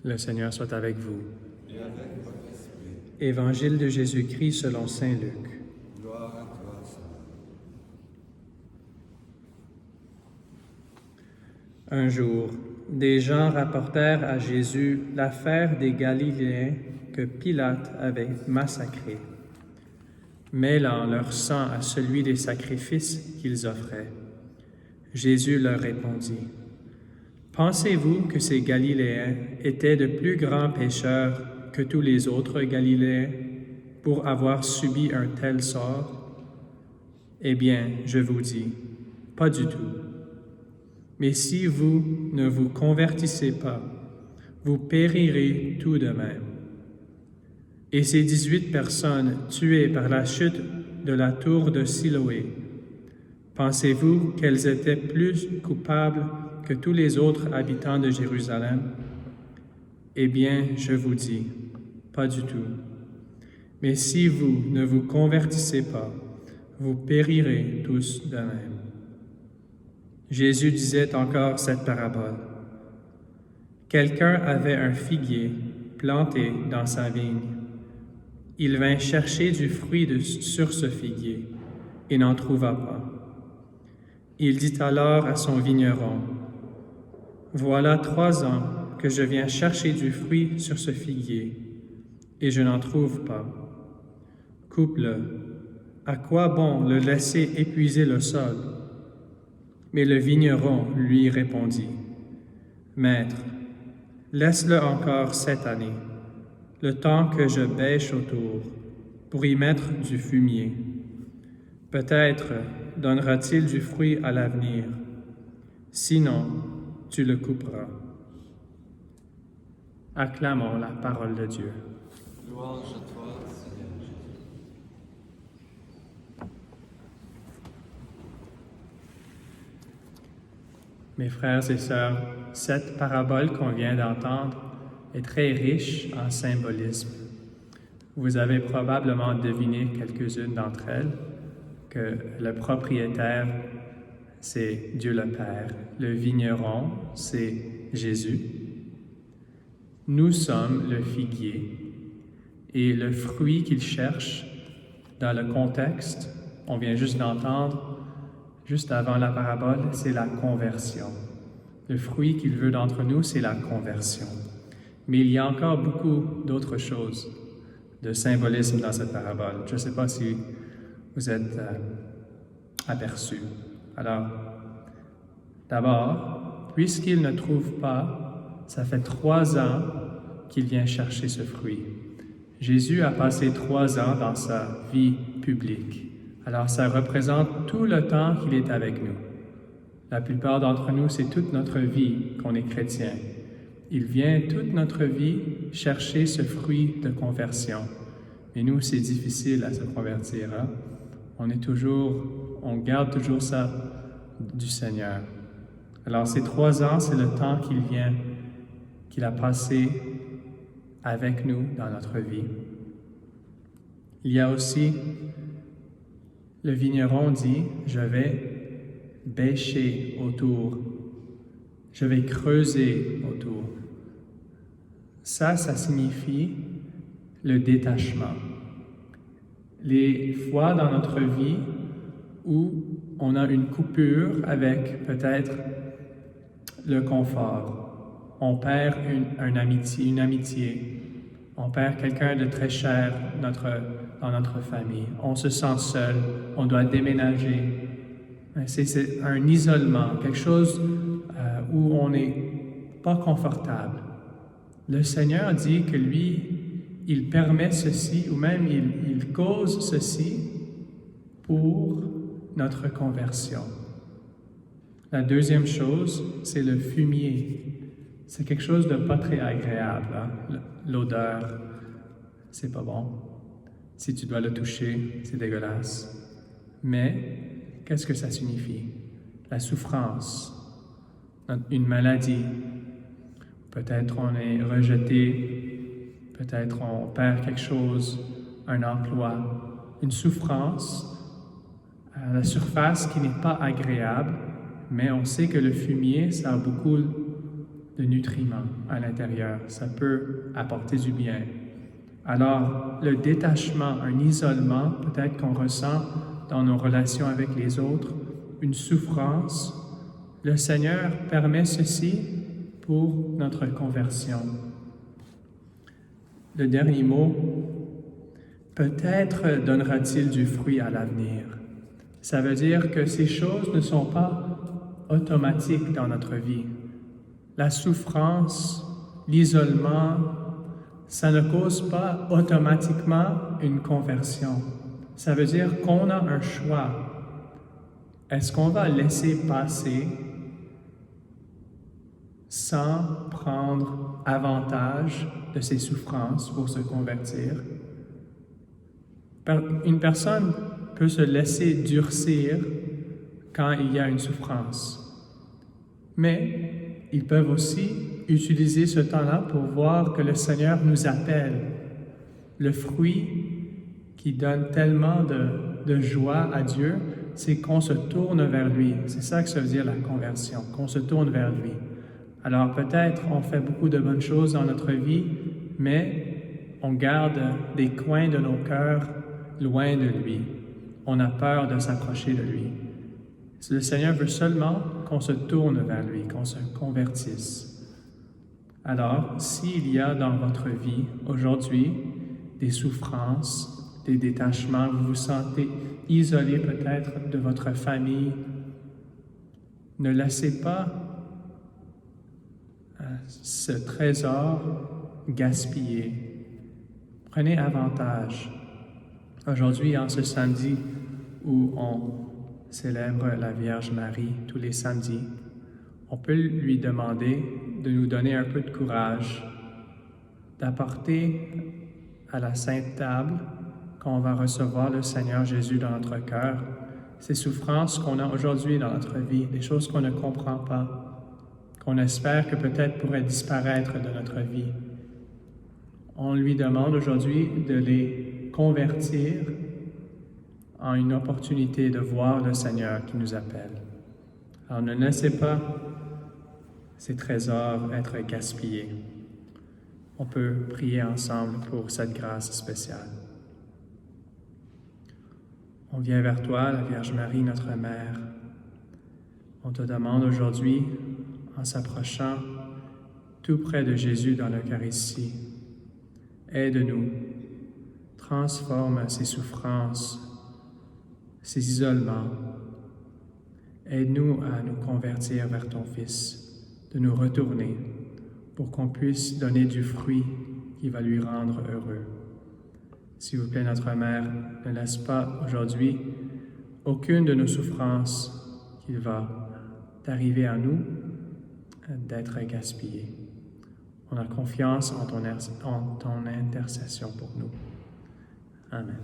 Le Seigneur soit avec vous. Et avec votre esprit. Évangile de Jésus-Christ selon saint Luc. Gloire à toi, Seigneur. Un jour, des gens rapportèrent à Jésus l'affaire des Galiléens que Pilate avait massacrés, mêlant leur sang à celui des sacrifices qu'ils offraient. Jésus leur répondit: Pensez-vous que ces Galiléens étaient de plus grands pécheurs que tous les autres Galiléens pour avoir subi un tel sort? Eh bien, je vous dis, pas du tout. Mais si vous ne vous convertissez pas, vous périrez tout de même. Et ces 18 personnes tuées par la chute de la tour de Siloé, pensez-vous qu'elles étaient plus coupables que tous les autres habitants de Jérusalem? Eh bien, je vous dis, pas du tout. Mais si vous ne vous convertissez pas, vous périrez tous de même. Jésus disait encore cette parabole. Quelqu'un avait un figuier planté dans sa vigne. Il vint chercher du fruit sur ce figuier et n'en trouva pas. Il dit alors à son vigneron: Voilà 3 ans que je viens chercher du fruit sur ce figuier, et je n'en trouve pas. Coupe-le. À quoi bon le laisser épuiser le sol? Mais le vigneron lui répondit: Maître, laisse-le encore cette année, le temps que je bêche autour, pour y mettre du fumier. Peut-être donnera-t-il du fruit à l'avenir. Sinon, tu le couperas. Acclamons la parole de Dieu. Louange à toi, Seigneur Jésus. Mes frères et sœurs, cette parabole qu'on vient d'entendre est très riche en symbolisme. Vous avez probablement deviné quelques-unes d'entre elles, que le propriétaire, c'est Dieu le Père. Le vigneron, c'est Jésus. Nous sommes le figuier. Et le fruit qu'il cherche, dans le contexte, on vient juste d'entendre, juste avant la parabole, c'est la conversion. Le fruit qu'il veut d'entre nous, c'est la conversion. Mais il y a encore beaucoup d'autres choses de symbolisme dans cette parabole. Je ne sais pas si vous êtes aperçus. Alors, d'abord, puisqu'il ne trouve pas, ça fait 3 ans qu'il vient chercher ce fruit. Jésus a passé 3 ans dans sa vie publique. Alors, ça représente tout le temps qu'il est avec nous. La plupart d'entre nous, c'est toute notre vie qu'on est chrétien. Il vient toute notre vie chercher ce fruit de conversion. Mais nous, c'est difficile à se convertir. Hein? On garde toujours ça du Seigneur. Alors, ces 3 ans, c'est le temps qu'il a passé avec nous dans notre vie. Il y a aussi, le vigneron dit, je vais bêcher autour, je vais creuser autour. Ça signifie le détachement. Les fois dans notre vie où on a une coupure avec peut-être le confort, on perd une amitié, on perd quelqu'un de très cher dans notre famille, on se sent seul, on doit déménager. C'est un isolement, quelque chose où on n'est pas confortable. Le Seigneur dit que lui, il permet ceci, ou même il cause ceci pour notre conversion. La deuxième chose, c'est le fumier. C'est quelque chose de pas très agréable. Hein? L'odeur, c'est pas bon. Si tu dois le toucher, c'est dégueulasse. Mais qu'est-ce que ça signifie? La souffrance, une maladie. Peut-être on est rejeté, peut-être on perd quelque chose, un emploi, une souffrance à la surface qui n'est pas agréable, mais on sait que le fumier, ça a beaucoup de nutriments à l'intérieur. Ça peut apporter du bien. Alors, le détachement, un isolement, peut-être qu'on ressent dans nos relations avec les autres, une souffrance, le Seigneur permet ceci pour notre conversion. Le dernier mot, peut-être donnera-t-il du fruit à l'avenir. Ça veut dire que ces choses ne sont pas automatiques dans notre vie. La souffrance, l'isolement, ça ne cause pas automatiquement une conversion. Ça veut dire qu'on a un choix. Est-ce qu'on va laisser passer sans prendre avantage de ses souffrances pour se convertir? Une personne peut se laisser durcir quand il y a une souffrance. Mais ils peuvent aussi utiliser ce temps-là pour voir que le Seigneur nous appelle. Le fruit qui donne tellement de joie à Dieu, c'est qu'on se tourne vers lui. C'est ça que ça veut dire la conversion, qu'on se tourne vers lui. Alors peut-être on fait beaucoup de bonnes choses dans notre vie, mais on garde des coins de nos cœurs loin de lui. On a peur de s'approcher de lui. Le Seigneur veut seulement qu'on se tourne vers lui, qu'on se convertisse. Alors, s'il y a dans votre vie aujourd'hui des souffrances, des détachements, vous vous sentez isolé peut-être de votre famille, ne laissez pas ce trésor gaspiller. Prenez avantage. Aujourd'hui, en ce samedi où on célèbre la Vierge Marie tous les samedis, on peut lui demander de nous donner un peu de courage, d'apporter à la Sainte Table, quand on va recevoir le Seigneur Jésus dans notre cœur, ces souffrances qu'on a aujourd'hui dans notre vie, des choses qu'on ne comprend pas, qu'on espère que peut-être pourraient disparaître de notre vie. On lui demande aujourd'hui de les convertir en une opportunité de voir le Seigneur qui nous appelle. Alors ne laissez pas ces trésors être gaspillés. On peut prier ensemble pour cette grâce spéciale. On vient vers toi, la Vierge Marie, notre Mère. On te demande aujourd'hui, en s'approchant tout près de Jésus dans l'Eucharistie, aide-nous, transforme ces souffrances, ces isolements. Aide-nous à nous convertir vers ton Fils, de nous retourner pour qu'on puisse donner du fruit qui va lui rendre heureux. S'il vous plaît, notre Mère, ne laisse pas aujourd'hui aucune de nos souffrances qu'il va arriver à nous d'être gaspillée. On a confiance en ton intercession pour nous. Amen.